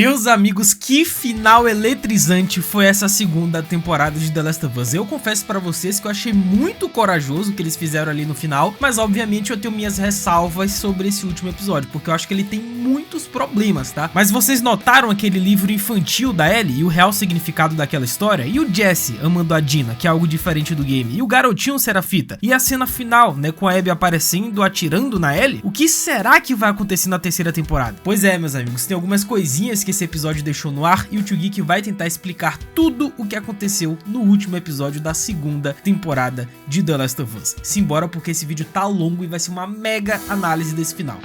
Meus amigos, que final eletrizante foi essa segunda temporada de The Last of Us. Eu confesso pra vocês que eu achei muito corajoso o que eles fizeram ali no final, mas obviamente eu tenho minhas ressalvas sobre esse último episódio, porque eu acho que ele tem muitos problemas, tá? Mas vocês notaram aquele livro infantil da Ellie e o real significado daquela história? E o Jesse amando a Dina, que é algo diferente do game? E o garotinho Serafita? E a cena final, né, com a Abby aparecendo, atirando na Ellie? O que será que vai acontecer na terceira temporada? Pois é, meus amigos, tem algumas coisinhas que esse episódio deixou no ar e o Tio Geek vai tentar explicar tudo o que aconteceu no último episódio da segunda temporada de The Last of Us. Simbora, porque esse vídeo tá longo e vai ser uma mega análise desse final.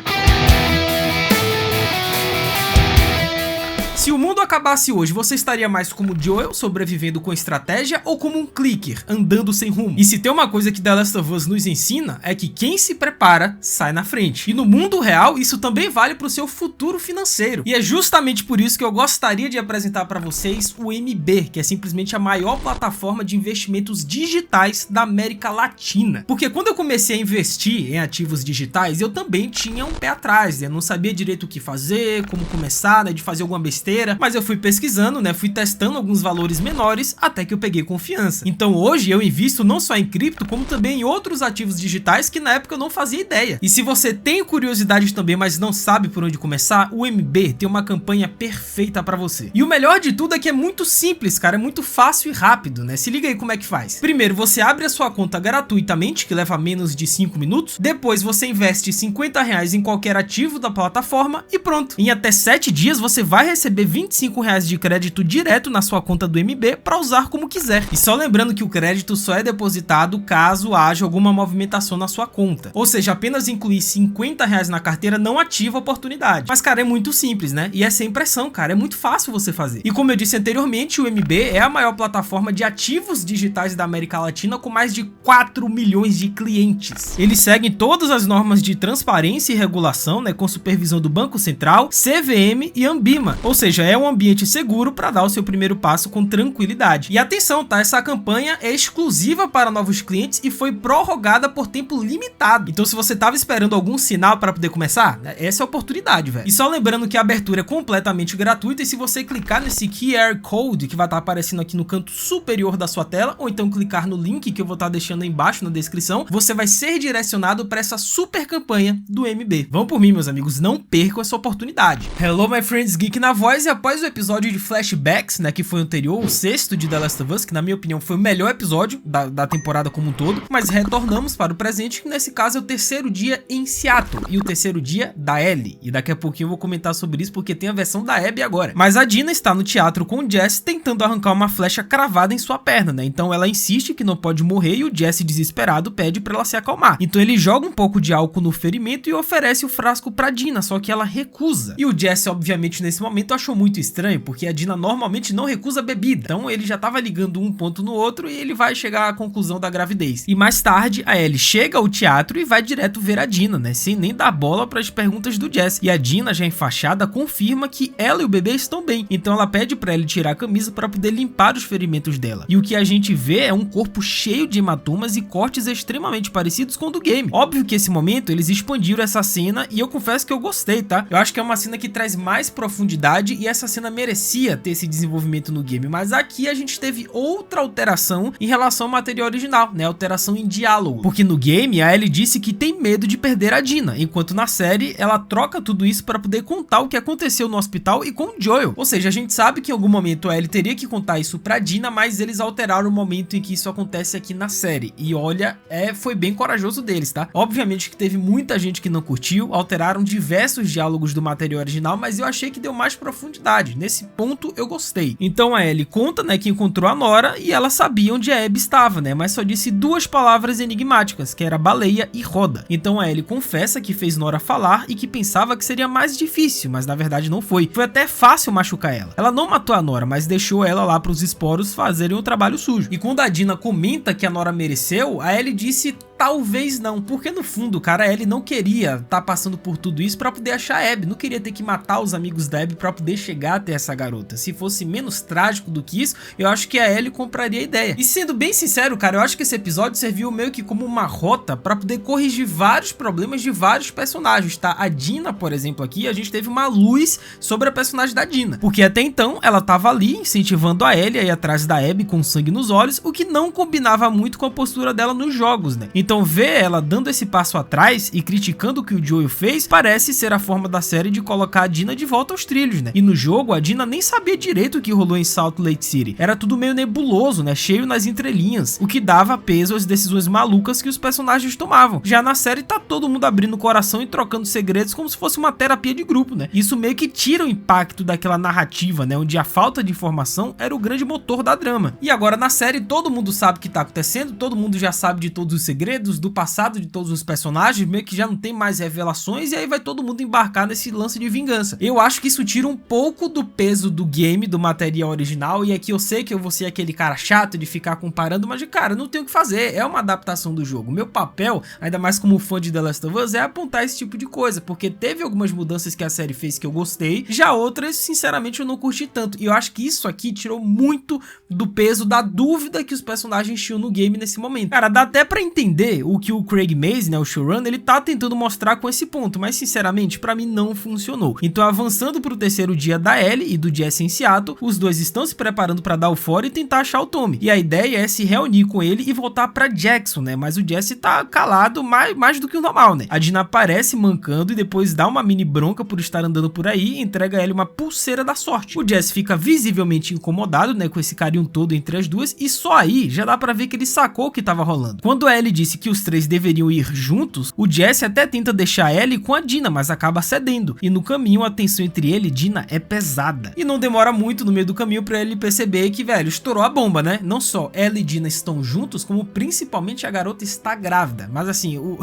Se o mundo acabasse hoje, você estaria mais como Joel, sobrevivendo com estratégia, ou como um clicker, andando sem rumo? E se tem uma coisa que The Last of Us nos ensina, é que quem se prepara, sai na frente. E no mundo real, isso também vale para o seu futuro financeiro. E é justamente por isso que eu gostaria de apresentar para vocês o MB, que é simplesmente a maior plataforma de investimentos digitais da América Latina. Porque quando eu comecei a investir em ativos digitais, eu também tinha um pé atrás, né? Eu não sabia direito o que fazer, como começar, né? De fazer alguma besteira. Mas eu fui pesquisando, né, fui testando alguns valores menores até que eu peguei confiança. Então hoje eu invisto não só em cripto, como também em outros ativos digitais que na época eu não fazia ideia. E se você tem curiosidade também, mas não sabe por onde começar, o MB tem uma campanha perfeita pra você. E o melhor de tudo é que é muito simples, cara, é muito fácil e rápido, né? Se liga aí como é que faz. Primeiro, você abre a sua conta gratuitamente, que leva menos de 5 minutos. Depois você investe R$50 em qualquer ativo da plataforma e pronto. Em até 7 dias você vai receber R$25 de crédito direto na sua conta do MB para usar como quiser. E só lembrando que o crédito só é depositado caso haja alguma movimentação na sua conta. Ou seja, apenas incluir R$50 na carteira não ativa a oportunidade. Mas, cara, é muito simples, né? E é sem pressão, cara. É muito fácil você fazer. E como eu disse anteriormente, o MB é a maior plataforma de ativos digitais da América Latina com mais de 4 milhões de clientes. Eles seguem todas as normas de transparência e regulação, né? Com supervisão do Banco Central, CVM e Anbima. Ou seja, é um ambiente seguro para dar o seu primeiro passo com tranquilidade. E atenção, tá? Essa campanha é exclusiva para novos clientes e foi prorrogada por tempo limitado. Então, se você tava esperando algum sinal para poder começar, essa é a oportunidade, velho. E só lembrando que a abertura é completamente gratuita e se você clicar nesse QR Code que vai estar aparecendo aqui no canto superior da sua tela, ou então clicar no link que eu vou estar deixando aí embaixo na descrição, você vai ser direcionado para essa super campanha do MB. Vão por mim, meus amigos, não percam essa oportunidade. Hello, my friends, Geek na voz. E após o episódio de Flashbacks, né, que foi o anterior, o 6º de The Last of Us, que na minha opinião foi o melhor episódio da temporada como um todo, mas retornamos para o presente, que nesse caso é o 3º dia em Seattle e o 3º dia da Ellie. E daqui a pouquinho eu vou comentar sobre isso porque tem a versão da Abby agora. Mas a Dina está no teatro com o Jesse tentando arrancar uma flecha cravada em sua perna, né? Então ela insiste que não pode morrer e o Jesse, desesperado, pede para ela se acalmar. Então ele joga um pouco de álcool no ferimento e oferece o frasco para Dina, só que ela recusa. E o Jesse, obviamente, nesse momento achou muito estranho, porque a Dina normalmente não recusa bebida. Então ele já tava ligando um ponto no outro e ele vai chegar à conclusão da gravidez. E mais tarde, a Ellie chega ao teatro e vai direto ver a Dina, né? Sem nem dar bola para as perguntas do Jesse. E a Dina, já enfaixada, confirma que ela e o bebê estão bem. Então ela pede para Ellie tirar a camisa para poder limpar os ferimentos dela. E o que a gente vê é um corpo cheio de hematomas e cortes extremamente parecidos com o do game. Óbvio que esse momento eles expandiram essa cena e eu confesso que eu gostei, tá? Eu acho que é uma cena que traz mais profundidade e essa cena merecia ter esse desenvolvimento no game, mas aqui a gente teve outra alteração em relação ao material original, né? Alteração em diálogo, porque no game a Ellie disse que tem medo de perder a Dina, enquanto na série ela troca tudo isso para poder contar o que aconteceu no hospital e com o Joel. Ou seja, a gente sabe que em algum momento a Ellie teria que contar isso pra Dina, mas eles alteraram o momento em que isso acontece aqui na série. E olha, foi bem corajoso deles, tá? Obviamente que teve muita gente que não curtiu, alteraram diversos diálogos do material original, mas eu achei que deu mais profundidade. Nesse ponto eu gostei. Então a Ellie conta, né, que encontrou a Nora e ela sabia onde a Abby estava, né, mas só disse 2 palavras enigmáticas, que era baleia e roda. Então a Ellie confessa que fez Nora falar e que pensava que seria mais difícil, mas na verdade não foi. Foi até fácil machucar ela. Ela não matou a Nora, mas deixou ela lá para os esporos fazerem o trabalho sujo. E quando a Dina comenta que a Nora mereceu, a Ellie disse Talvez não, porque no fundo, cara, a Ellie não queria tá passando por tudo isso pra poder achar a Abby, não queria ter que matar os amigos da Abby pra poder chegar até essa garota. Se fosse menos trágico do que isso, eu acho que a Ellie compraria a ideia. E sendo bem sincero, cara, eu acho que esse episódio serviu meio que como uma rota pra poder corrigir vários problemas de vários personagens, tá? A Dina, por exemplo, aqui, a gente teve uma luz sobre a personagem da Dina, porque até então ela tava ali incentivando a Ellie a ir atrás da Abby com sangue nos olhos, o que não combinava muito com a postura dela nos jogos, né? Então ver ela dando esse passo atrás e criticando o que o Joel fez parece ser a forma da série de colocar a Dina de volta aos trilhos, né? E no jogo a Dina nem sabia direito o que rolou em Salt Lake City, era tudo meio nebuloso, né? Cheio nas entrelinhas, o que dava peso às decisões malucas que os personagens tomavam. Já na série tá todo mundo abrindo o coração e trocando segredos como se fosse uma terapia de grupo, né? Isso meio que tira o impacto daquela narrativa, né? Onde a falta de informação era o grande motor da drama. E agora na série todo mundo sabe o que tá acontecendo, todo mundo já sabe de todos os segredos, do passado de todos os personagens, meio que já não tem mais revelações e aí vai todo mundo embarcar nesse lance de vingança. Eu acho que isso tira um pouco do peso do game, do material original, e aqui eu sei que eu vou ser aquele cara chato de ficar comparando, mas cara, não tem o que fazer, é uma adaptação do jogo. Meu papel, ainda mais como fã de The Last of Us, é apontar esse tipo de coisa, porque teve algumas mudanças que a série fez que eu gostei, já outras, sinceramente, eu não curti tanto, e eu acho que isso aqui tirou muito do peso da dúvida que os personagens tinham no game nesse momento. Cara, dá até pra entender o que o Craig Mazin, né, o showrunner, ele tá tentando mostrar com esse ponto, mas sinceramente pra mim não funcionou. Então avançando pro terceiro dia da Ellie e do Jesse em Seattle, os dois estão se preparando pra dar o fora e tentar achar o Tommy. E a ideia é se reunir com ele e voltar pra Jackson, né, mas o Jesse tá calado mais do que o normal, né. A Dina aparece mancando e depois dá uma mini bronca por estar andando por aí e entrega a Ellie uma pulseira da sorte. O Jesse fica visivelmente incomodado, né, com esse carinho todo entre as duas e só aí já dá pra ver que ele sacou o que tava rolando. Quando a Ellie disse que os três deveriam ir juntos, o Jesse até tenta deixar Ellie com a Dina, mas acaba cedendo. E no caminho a tensão entre ele e Dina é pesada. E não demora muito no meio do caminho pra ele perceber que, velho, estourou a bomba, né? Não só Ellie e Dina estão juntos, como principalmente a garota está grávida. Mas assim, o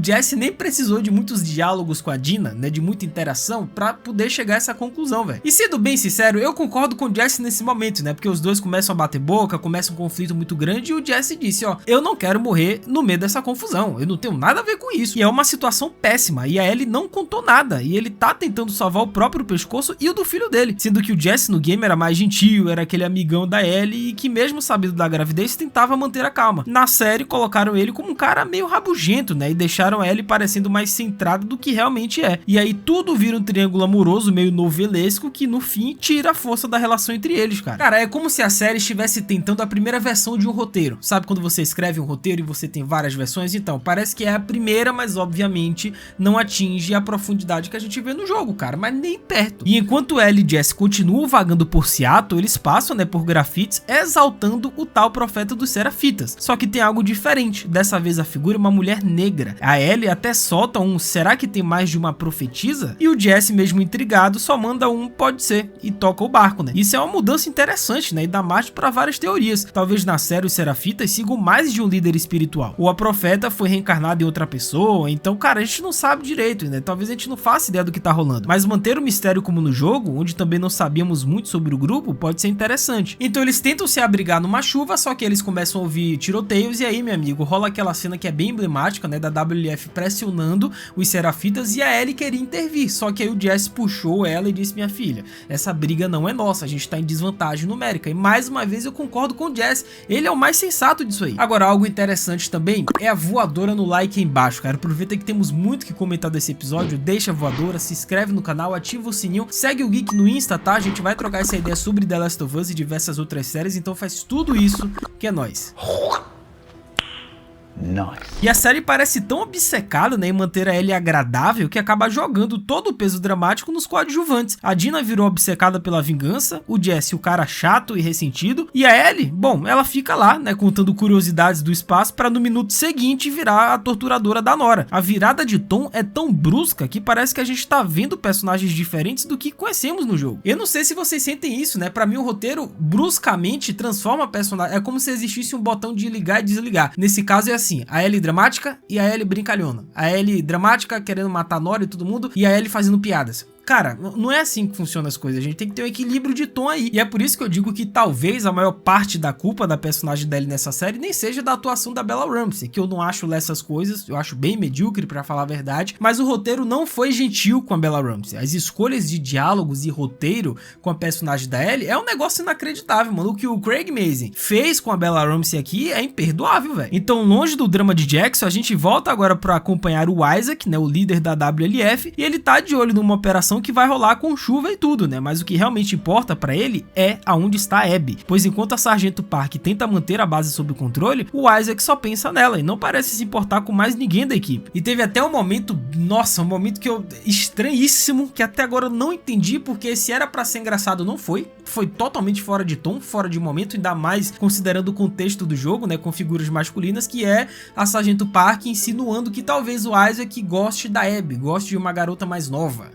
Jesse nem precisou de muitos diálogos com a Dina, né? De muita interação pra poder chegar a essa conclusão, velho. E sendo bem sincero, eu concordo com o Jesse nesse momento, né? Porque os dois começam a bater boca, começa um conflito muito grande e o Jesse disse, ó, eu não quero morrer no meio dessa confusão, eu não tenho nada a ver com isso. E é uma situação péssima, e a Ellie não contou nada, e ele tá tentando salvar o próprio pescoço e o do filho dele, sendo que o Jesse no game era mais gentil, era aquele amigão da Ellie e que mesmo sabendo da gravidez tentava manter a calma. Na série colocaram ele como um cara meio rabugento, né, e deixaram a Ellie parecendo mais centrada do que realmente é. E aí tudo vira um triângulo amoroso meio novelesco que no fim tira a força da relação entre eles, cara. Cara, é como se a série estivesse tentando a primeira versão de um roteiro. Sabe quando você escreve um roteiro e você tem várias versões? Então, parece que é a primeira, mas obviamente não atinge a profundidade que a gente vê no jogo, cara, mas nem perto. E enquanto Ellie e Jesse continuam vagando por Seattle, eles passam, né, por grafites exaltando o tal profeta dos Serafitas. Só que tem algo diferente, dessa vez a figura é uma mulher negra. A Ellie até solta um será que tem mais de uma profetisa? E o Jesse, mesmo intrigado, só manda um pode ser e toca o barco, né? Isso é uma mudança interessante, né, e dá margem para várias teorias. Talvez na série os Serafitas sigam mais de um líder espiritual, ou a profeta foi reencarnada em outra pessoa, então, cara, a gente não sabe direito, né? Talvez a gente não faça ideia do que tá rolando, mas manter o mistério como no jogo, onde também não sabíamos muito sobre o grupo, pode ser interessante. Então eles tentam se abrigar numa chuva, só que eles começam a ouvir tiroteios, e aí, meu amigo, rola aquela cena que é bem emblemática, né, da WLF pressionando os Serafitas, e a Ellie queria intervir, só que aí o Jesse puxou ela e disse, minha filha, essa briga não é nossa, a gente tá em desvantagem numérica, e mais uma vez eu concordo com o Jesse, ele é o mais sensato disso aí. Agora, algo interessante também é a voadora no like aí embaixo, cara. Aproveita que temos muito que comentar desse episódio, deixa a voadora, se inscreve no canal, ativa o sininho, segue o Geek no Insta, tá? A gente vai trocar essa ideia sobre The Last of Us e diversas outras séries, então faz tudo isso que é nóis. Nice. E a série parece tão obcecada, né, em manter a Ellie agradável que acaba jogando todo o peso dramático nos coadjuvantes. A Dina virou obcecada pela vingança, o Jesse o cara chato e ressentido, e a Ellie, bom, ela fica lá, né, contando curiosidades do espaço para no minuto seguinte virar a torturadora da Nora. A virada de tom é tão brusca que parece que a gente tá vendo personagens diferentes do que conhecemos no jogo. Eu não sei se vocês sentem isso, né, pra mim o roteiro bruscamente transforma personagem, é como se existisse um botão de ligar e desligar. Nesse caso é assim, a Ellie dramática e a Ellie brincalhona. A Ellie dramática querendo matar a Nora e todo mundo, e a Ellie fazendo piadas. cara, não é assim que funcionam as coisas, a gente tem que ter um equilíbrio de tom aí. E é por isso que eu digo que talvez a maior parte da culpa da personagem dela nessa série nem seja da atuação da Bella Ramsey, que eu não acho lá essas coisas, eu acho bem medíocre pra falar a verdade, mas o roteiro não foi gentil com a Bella Ramsey. As escolhas de diálogos e roteiro com a personagem da Ellie é um negócio inacreditável, mano. O que o Craig Mazin fez com a Bella Ramsey aqui é imperdoável, velho. Então, longe do drama de Jackson, a gente volta agora pra acompanhar o Isaac, né, o líder da WLF, e ele tá de olho numa operação que vai rolar com chuva e tudo, né, mas o que realmente importa pra ele é aonde está a Abby, pois enquanto a Sargento Park tenta manter a base sob controle, o Isaac só pensa nela e não parece se importar com mais ninguém da equipe. E teve até um momento, nossa, um momento que eu estranhíssimo, que até agora eu não entendi, porque se era pra ser engraçado não foi totalmente fora de tom, fora de momento, ainda mais considerando o contexto do jogo, né, com figuras masculinas, que é a Sargento Park insinuando que talvez o Isaac goste da Abby, goste de uma garota mais nova.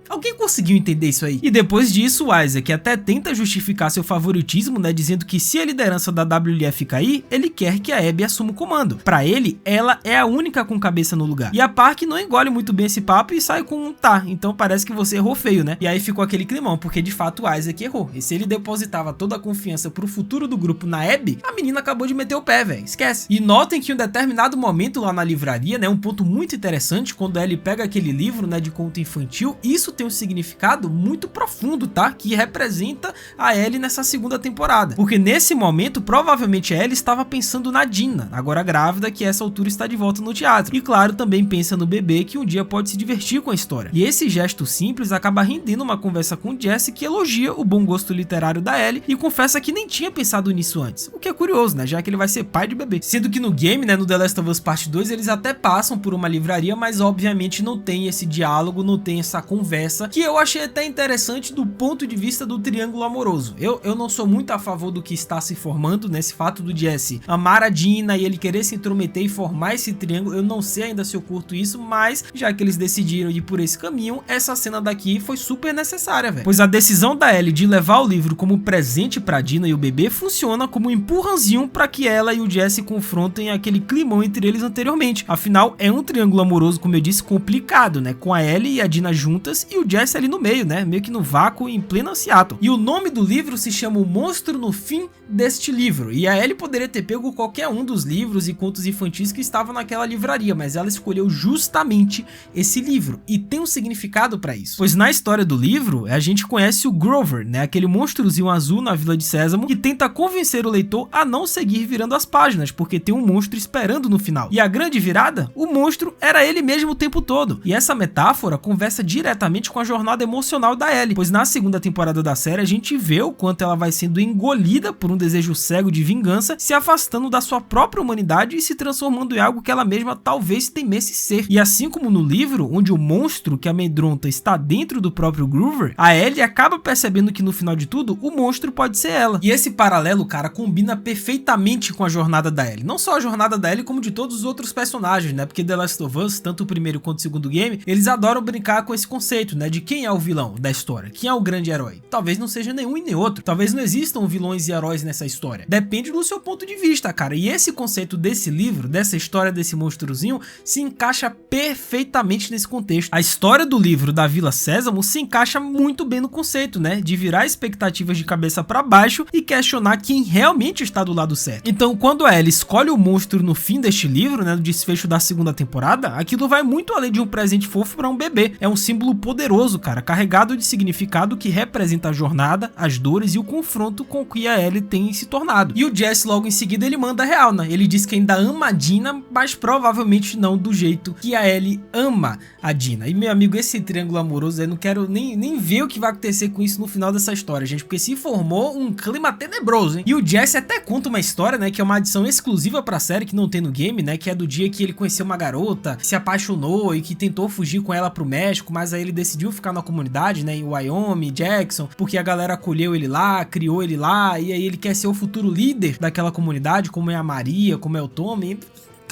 Alguém conseguiu entender isso aí? E depois disso, o Isaac até tenta justificar seu favoritismo, né, dizendo que se a liderança da WLF cair, ele quer que a Abby assuma o comando. Pra ele, ela é a única com cabeça no lugar. E a Park não engole muito bem esse papo e sai com um tá, então parece que você errou feio, né? E aí ficou aquele climão, porque de fato o Isaac errou. E se ele depositava toda a confiança pro futuro do grupo na Abby, a menina acabou de meter o pé, velho. Esquece. E notem que em um determinado momento lá na livraria, né, um ponto muito interessante, quando a Ellie pega aquele livro, né, de conto infantil, isso tem um significado muito profundo, tá? Que representa a Ellie nessa segunda temporada. Porque nesse momento, provavelmente a Ellie estava pensando na Dina, agora grávida, que a essa altura está de volta no teatro. E claro, também pensa no bebê que um dia pode se divertir com a história. E esse gesto simples acaba rendendo uma conversa com Jesse, que elogia o bom gosto literário da Ellie e confessa que nem tinha pensado nisso antes. O que é curioso, né? Já que ele vai ser pai de bebê. Sendo que no game, né, no The Last of Us Part 2, eles até passam por uma livraria, mas obviamente não tem esse diálogo, não tem essa conversa, que eu achei até interessante do ponto de vista do triângulo amoroso. Eu não sou muito a favor do que está se formando, nesse fato do Jesse amar a Dina e ele querer se intrometer e formar esse triângulo. Eu não sei ainda se eu curto isso, mas já que eles decidiram ir por esse caminho, essa cena daqui foi super necessária, velho. Pois a decisão da Ellie de levar o livro como presente pra Dina e o bebê funciona como um empurrãozinho para que ela e o Jesse confrontem aquele climão entre eles anteriormente. Afinal, é um triângulo amoroso, como eu disse, complicado, né? Com a Ellie e a Dina juntas e o Jesse ali no meio, né? Meio que no vácuo em plena Seattle. E o nome do livro se chama O Monstro no Fim deste Livro. E a Ellie poderia ter pego qualquer um dos livros e contos infantis que estavam naquela livraria, mas ela escolheu justamente esse livro. E tem um significado para isso. Pois na história do livro, a gente conhece o Grover, né? Aquele monstruozinho azul na Vila de Sésamo que tenta convencer o leitor a não seguir virando as páginas, porque tem um monstro esperando no final. E a grande virada? O monstro era ele mesmo o tempo todo. E essa metáfora conversa diretamente com a jornada emocional da Ellie, pois na segunda temporada da série a gente vê o quanto ela vai sendo engolida por um desejo cego de vingança, se afastando da sua própria humanidade e se transformando em algo que ela mesma talvez temesse ser. E assim como no livro, onde o monstro que amedronta está dentro do próprio Grover, a Ellie acaba percebendo que no final de tudo, o monstro pode ser ela. E esse paralelo, cara, combina perfeitamente com a jornada da Ellie. Não só a jornada da Ellie, como de todos os outros personagens, né? Porque The Last of Us, tanto o primeiro quanto o segundo game, eles adoram brincar com esse conceito, né? De quem é o vilão da história, quem é o grande herói. Talvez não seja nenhum e nem outro. Talvez não existam vilões e heróis nessa história. Depende do seu ponto de vista, cara. E esse conceito desse livro, dessa história desse monstruozinho, se encaixa perfeitamente nesse contexto. A história do livro da Vila Sésamo se encaixa muito bem no conceito, né? De virar expectativas de cabeça para baixo e questionar quem realmente está do lado certo. Então, quando a Ellie escolhe o monstro no fim deste livro, né, no desfecho da segunda temporada, aquilo vai muito além de um presente fofo para um bebê. É um símbolo poderoso, cara, carregado de significado que representa a jornada, as dores e o confronto com que a Ellie tem se tornado. E o Jesse logo em seguida ele manda real, né? Ele diz que ainda ama a Dina, mas provavelmente não do jeito que a Ellie ama a Dina. E meu amigo, esse triângulo amoroso, eu não quero nem ver o que vai acontecer com isso no final dessa história, gente, porque se formou um clima tenebroso, hein? E o Jesse até conta uma história, né, que é uma adição exclusiva pra série, que não tem no game, né, que é do dia que ele conheceu uma garota, se apaixonou e que tentou fugir com ela pro México, mas aí ele decidiu ficar na comunidade, né, em Wyoming, Jackson, porque a galera acolheu ele lá, criou ele lá, e aí ele quer ser o futuro líder daquela comunidade, como é a Maria, como é o Tommy.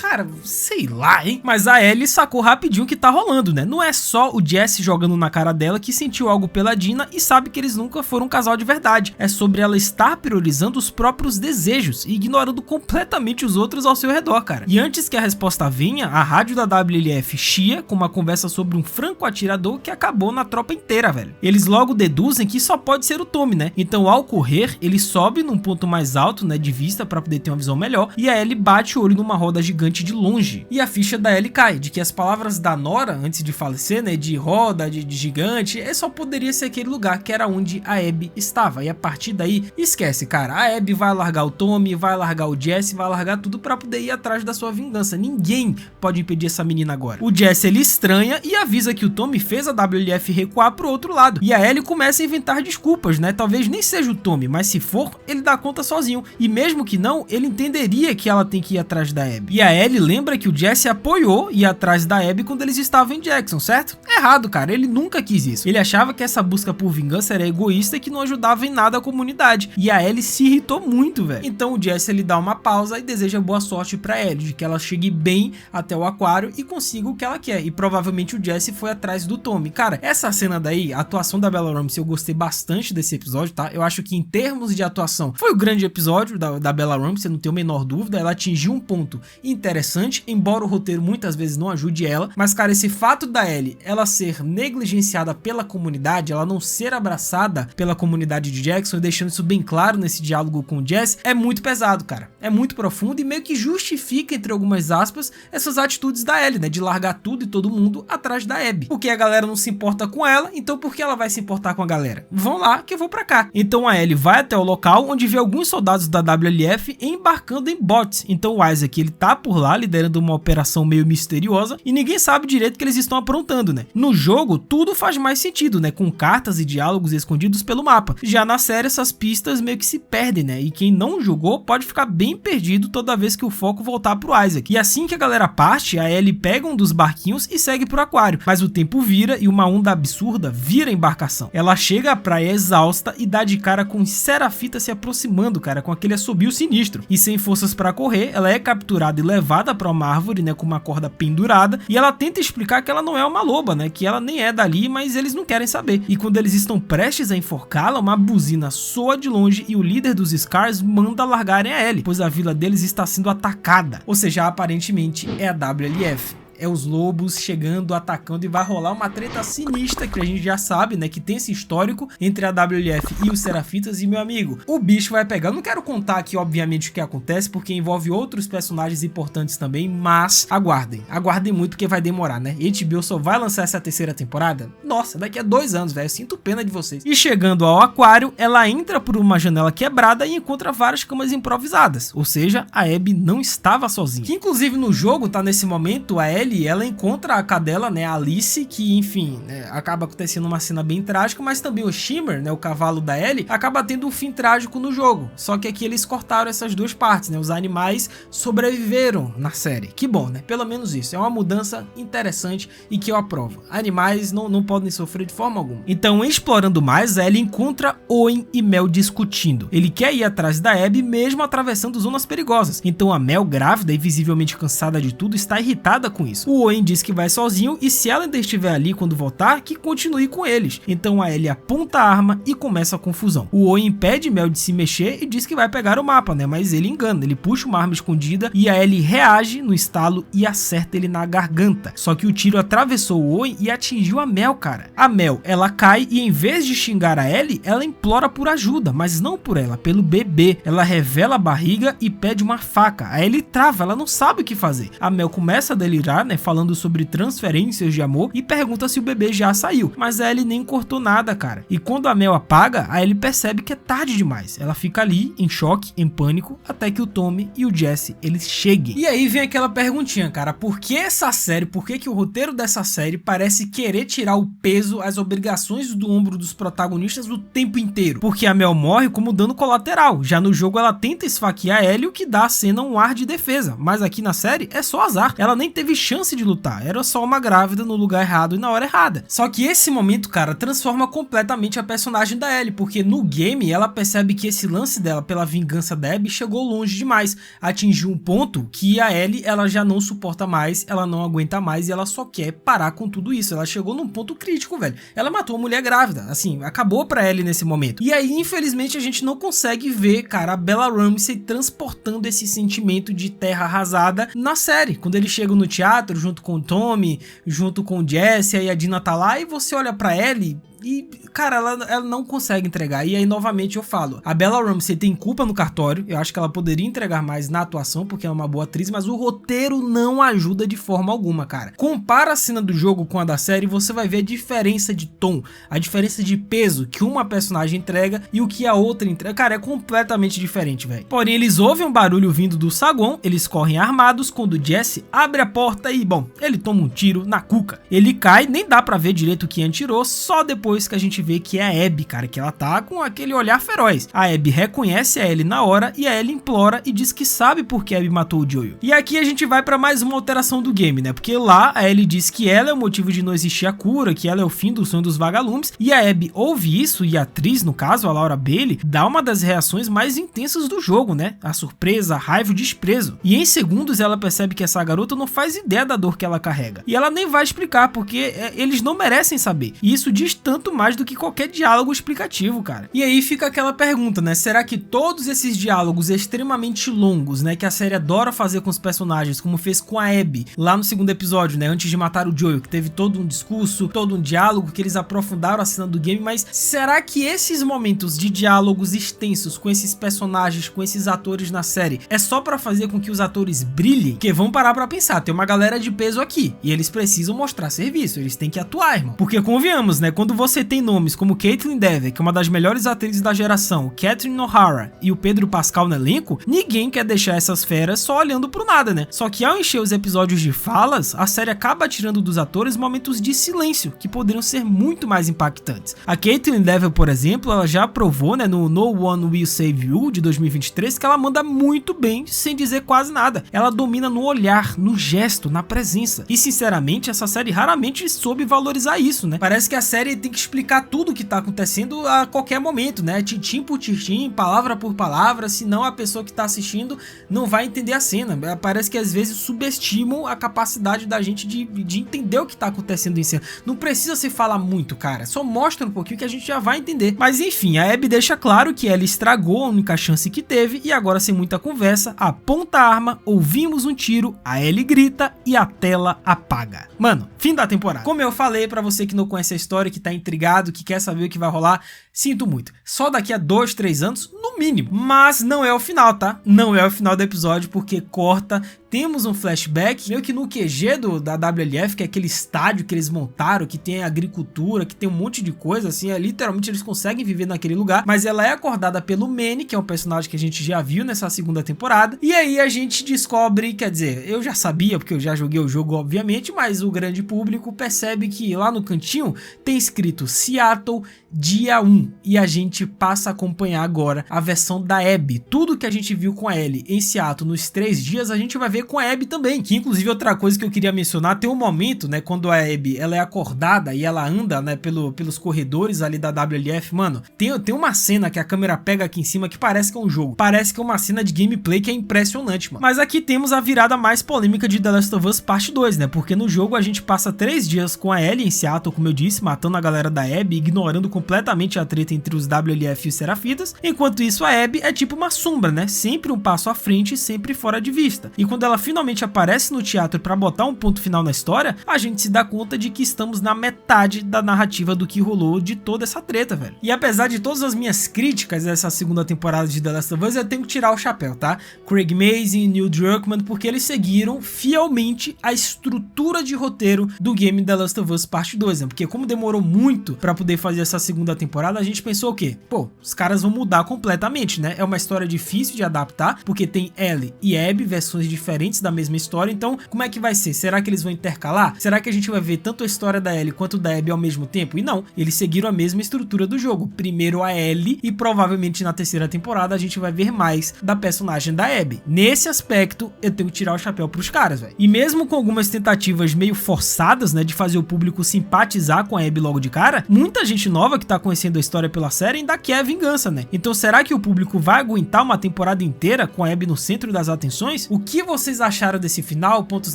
Cara, sei lá, hein? Mas a Ellie sacou rapidinho o que tá rolando, né? Não é só o Jesse jogando na cara dela que sentiu algo pela Dina e sabe que eles nunca foram um casal de verdade. É sobre ela estar priorizando os próprios desejos e ignorando completamente os outros ao seu redor, cara. E antes que a resposta venha, a rádio da WLF chia com uma conversa sobre um franco atirador que acabou na tropa inteira, velho. Eles logo deduzem que só pode ser o Tommy, né? Então ao correr, ele sobe num ponto mais alto, né, de vista pra poder ter uma visão melhor, e a Ellie bate o olho numa roda gigante de longe. E a ficha da Ellie cai, de que as palavras da Nora, antes de falecer, né, de roda, de gigante, só poderia ser aquele lugar que era onde a Abby estava. E a partir daí, esquece, cara. A Abby vai largar o Tommy, vai largar o Jesse, vai largar tudo pra poder ir atrás da sua vingança. Ninguém pode impedir essa menina agora. O Jesse, ele estranha e avisa que o Tommy fez a WLF recuar pro outro lado. E a Ellie começa a inventar desculpas, né? Talvez nem seja o Tommy, mas se for, ele dá conta sozinho. E mesmo que não, ele entenderia que ela tem que ir atrás da Abby. E a Ellie lembra que o Jesse apoiou ir atrás da Abby quando eles estavam em Jackson, certo? Errado, cara. Ele nunca quis isso. Ele achava que essa busca por vingança era egoísta e que não ajudava em nada a comunidade. E a Ellie se irritou muito, velho. Então o Jesse, ele dá uma pausa e deseja boa sorte pra Ellie, de que ela chegue bem até o aquário e consiga o que ela quer. E provavelmente o Jesse foi atrás do Tommy. Cara, essa cena daí, a atuação da Bella Ramsey, eu gostei bastante desse episódio, tá? Eu acho que em termos de atuação, foi o grande episódio da Bella Ramsey, não tenho a menor dúvida. Ela atingiu um ponto interessante, embora o roteiro muitas vezes não ajude ela. Mas, cara, esse fato da Ellie, ela ser negligenciada pela comunidade, ela não ser abraçada pela comunidade de Jackson, deixando isso bem claro nesse diálogo com o Jesse, é muito pesado, cara. É muito profundo e meio que justifica, entre algumas aspas, essas atitudes da Ellie, né? De largar tudo e todo mundo atrás da Abby. Porque a galera não se importa com ela, então por que ela vai se importar com a galera? Vão lá que eu vou pra cá. Então a Ellie vai até o local onde vê alguns soldados da WLF embarcando em bots. Então o Isaac, ele tá por lá liderando uma operação meio misteriosa e ninguém sabe direito o que eles estão aprontando, né? No jogo, tudo faz mais sentido, né? Com cartas e diálogos escondidos pelo mapa. Já na série, essas pistas meio que se perdem, né? E quem não jogou pode ficar bem perdido toda vez que o foco voltar pro Isaac. E assim que a galera parte, a Ellie pega um dos barquinhos e segue pro aquário. Mas o tempo vira e uma onda absurda vira a embarcação. Ela chega à praia exausta e dá de cara com os Serafitas se aproximando, cara, com aquele assobio sinistro. E sem forças pra correr, ela é capturada e levada pra uma árvore, né, com uma corda pendurada, e ela tenta explicar que ela não é uma loba, né, que ela nem é dali, mas eles não querem saber. E quando eles estão prestes a enforcá-la, uma buzina soa de longe e o líder dos Scars manda largarem a Ellie, pois a vila deles está sendo atacada. Ou seja, aparentemente é a WLF. É os lobos chegando, atacando e vai rolar uma treta sinistra que a gente já sabe, né, que tem esse histórico entre a WLF e os Serafitas e, meu amigo, o bicho vai pegar. Eu não quero contar aqui, obviamente, o que acontece, porque envolve outros personagens importantes também, mas aguardem muito porque vai demorar, né? HBO só vai lançar essa terceira temporada? Nossa, daqui a 2 anos, velho, eu sinto pena de vocês. E chegando ao aquário, ela entra por uma janela quebrada e encontra várias camas improvisadas, ou seja, a Abby não estava sozinha. Que inclusive no jogo, tá, nesse momento, a Ellie, ela encontra a cadela, né, a Alice, que enfim, né, acaba acontecendo uma cena bem trágica, mas também o Shimmer, né, o cavalo da Ellie, acaba tendo um fim trágico no jogo. Só que aqui eles cortaram essas duas partes, né, os animais sobreviveram na série. Que bom, né, pelo menos isso. É uma mudança interessante e que eu aprovo. Animais não podem sofrer de forma alguma. Então, explorando mais, a Ellie encontra Owen e Mel discutindo. Ele quer ir atrás da Abby mesmo atravessando zonas perigosas. Então a Mel, grávida e visivelmente cansada de tudo, está irritada com isso. O Owen diz que vai sozinho e se ela ainda estiver ali quando voltar, que continue com eles. Então a Ellie aponta a arma e começa a confusão. O Owen impede Mel de se mexer e diz que vai pegar o mapa, né? Mas ele engana, ele puxa uma arma escondida e a Ellie reage no estalo e acerta ele na garganta. Só que o tiro atravessou o Owen e atingiu a Mel, cara. A Mel, ela cai e em vez de xingar a Ellie, ela implora por ajuda, mas não por ela, pelo bebê. Ela revela a barriga e pede uma faca. A Ellie trava, ela não sabe o que fazer. A Mel começa a delirar, né, falando sobre transferências de amor e pergunta se o bebê já saiu, mas a Ellie nem cortou nada, cara. E quando a Mel apaga, a Ellie percebe que é tarde demais. Ela fica ali, em choque, em pânico, até que o Tommy e o Jesse, eles cheguem. E aí vem aquela perguntinha, cara, por que essa série, por que o roteiro dessa série parece querer tirar o peso, as obrigações do ombro dos protagonistas o tempo inteiro? Porque a Mel morre como dano colateral, já no jogo ela tenta esfaquear a Ellie, o que dá à cena um ar de defesa, mas aqui na série é só azar. Ela nem teve chance chance de lutar, era só uma grávida no lugar errado e na hora errada. Só que esse momento, cara, transforma completamente a personagem da Ellie, porque no game ela percebe que esse lance dela pela vingança da Abby chegou longe demais, atingiu um ponto que a Ellie, ela já não suporta mais, ela não aguenta mais e ela só quer parar com tudo isso. Ela chegou num ponto crítico, velho. Ela matou uma mulher grávida, assim, acabou pra Ellie nesse momento. E aí, infelizmente, a gente não consegue ver, cara, a Bella Ramsey transportando esse sentimento de terra arrasada na série. Quando eles chegam no teatro, junto com o Tommy, junto com o Jesse, aí a Dina tá lá e você olha pra Ellie e, cara, ela não consegue entregar. E aí, novamente, eu falo, a Bella Ramsey tem culpa no cartório. Eu acho que ela poderia entregar mais na atuação, porque ela é uma boa atriz, mas o roteiro não ajuda de forma alguma, cara. Compara a cena do jogo com a da série, você vai ver a diferença de tom, a diferença de peso que uma personagem entrega e o que a outra entrega. Cara, é completamente diferente, velho. Porém, eles ouvem um barulho vindo do saguão, eles correm armados quando o Jesse abre a porta e, bom, ele toma um tiro na cuca. Ele cai, nem dá pra ver direito quem atirou, só depois que a gente vê que é a Abby, cara, que ela tá com aquele olhar feroz. A Abby reconhece a Ellie na hora e a Ellie implora e diz que sabe por que a Abby matou o Joel. E aqui a gente vai pra mais uma alteração do game, né? Porque lá a Ellie diz que ela é o motivo de não existir a cura, que ela é o fim do sonho dos vagalumes, e a Abby ouve isso e a atriz, no caso, a Laura Bailey, dá uma das reações mais intensas do jogo, né? A surpresa, a raiva, o desprezo. E em segundos ela percebe que essa garota não faz ideia da dor que ela carrega. E ela nem vai explicar, porque eles não merecem saber. E isso diz tanto mais do que qualquer diálogo explicativo, cara. E aí fica aquela pergunta, né? Será que todos esses diálogos extremamente longos, né, que a série adora fazer com os personagens, como fez com a Abby lá no segundo episódio, né, antes de matar o Joel, que teve todo um discurso, todo um diálogo, que eles aprofundaram a cena do game, mas será que esses momentos de diálogos extensos com esses personagens, com esses atores na série, é só pra fazer com que os atores brilhem? Que vão parar pra pensar, tem uma galera de peso aqui, e eles precisam mostrar serviço, eles têm que atuar, irmão. Porque convenhamos, né, quando você tem nomes como Caitlin Dever, que é uma das melhores atrizes da geração, Catherine O'Hara e o Pedro Pascal no elenco, ninguém quer deixar essas feras só olhando pro nada, né? Só que ao encher os episódios de falas, a série acaba tirando dos atores momentos de silêncio, que poderiam ser muito mais impactantes. A Caitlin Dever, por exemplo, ela já provou, né, no No One Will Save You, de 2023, que ela manda muito bem, sem dizer quase nada. Ela domina no olhar, no gesto, na presença. E, sinceramente, essa série raramente soube valorizar isso, né? Parece que a série tem que explicar tudo o que tá acontecendo a qualquer momento, né? Tintim por tintim, palavra por palavra, senão a pessoa que tá assistindo não vai entender a cena. Parece que às vezes subestimam a capacidade da gente de entender o que tá acontecendo em cena. Não precisa se falar muito, cara. Só mostra um pouquinho que a gente já vai entender. Mas enfim, a Abby deixa claro que ela estragou a única chance que teve e agora, sem muita conversa, aponta a arma, ouvimos um tiro, a Ellie grita e a tela apaga. Mano, fim da temporada. Como eu falei, pra você que não conhece a história, que tá intrigado, que quer saber o que vai rolar, sinto muito. Só daqui a 2, 3 anos, no mínimo. Mas não é o final, tá? Não é o final do episódio, porque corta. Temos um flashback, meio que no QG da WLF, que é aquele estádio que eles montaram, que tem agricultura, que tem um monte de coisa, assim, literalmente eles conseguem viver naquele lugar, mas ela é acordada pelo Manny, que é um personagem que a gente já viu nessa segunda temporada, e aí a gente descobre, quer dizer, eu já sabia, porque eu já joguei o jogo, obviamente, mas o grande público percebe que lá no cantinho tem escrito Seattle dia 1, e a gente passa a acompanhar agora a versão da Abby. Tudo que a gente viu com a Ellie em Seattle nos 3 dias, a gente vai ver com a Abby também, que inclusive outra coisa que eu queria mencionar, tem um momento, né, quando a Abby, ela é acordada e ela anda, né, pelos corredores ali da WLF, mano, tem uma cena que a câmera pega aqui em cima que parece que é um jogo, parece que é uma cena de gameplay que é impressionante, mano. Mas aqui temos a virada mais polêmica de The Last of Us Parte 2, né, porque no jogo a gente passa 3 dias com a Ellie em Seattle, como eu disse, matando a galera da Abby, ignorando completamente a treta entre os WLF e os Serafitas, enquanto isso a Abby é tipo uma sombra, né, sempre um passo à frente e sempre fora de vista. E quando ela finalmente aparece no teatro para botar um ponto final na história, a gente se dá conta de que estamos na metade da narrativa do que rolou de toda essa treta, velho. E apesar de todas as minhas críticas a essa segunda temporada de The Last of Us, eu tenho que tirar o chapéu, tá? Craig Mazin e Neil Druckmann, porque eles seguiram fielmente a estrutura de roteiro do game The Last of Us Parte 2, né? Porque como demorou muito para poder fazer essa segunda temporada, a gente pensou o quê? Pô, os caras vão mudar completamente, né? É uma história difícil de adaptar, porque tem Ellie e Abby, versões diferentes da mesma história, então como é que vai ser? Será que eles vão intercalar? Será que a gente vai ver tanto a história da Ellie quanto da Abby ao mesmo tempo? E não, eles seguiram a mesma estrutura do jogo. Primeiro a Ellie e provavelmente na terceira temporada a gente vai ver mais da personagem da Abby. Nesse aspecto, eu tenho que tirar o chapéu pros caras, velho. E mesmo com algumas tentativas meio forçadas, né, de fazer o público simpatizar com a Abby logo de cara, muita gente nova que tá conhecendo a história pela série ainda quer a vingança, né? Então será que o público vai aguentar uma temporada inteira com a Abby no centro das atenções? O que vocês acharam desse final? Pontos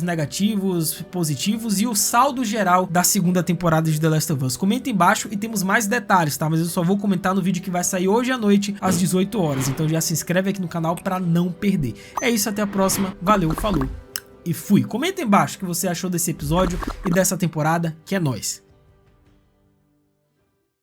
negativos, positivos e o saldo geral da segunda temporada de The Last of Us? Comenta embaixo e temos mais detalhes, tá? Mas eu só vou comentar no vídeo que vai sair hoje à noite às 18 horas. Então já se inscreve aqui no canal pra não perder. É isso, até a próxima. Valeu, falou e fui. Comenta embaixo o que você achou desse episódio e dessa temporada, que é nóis.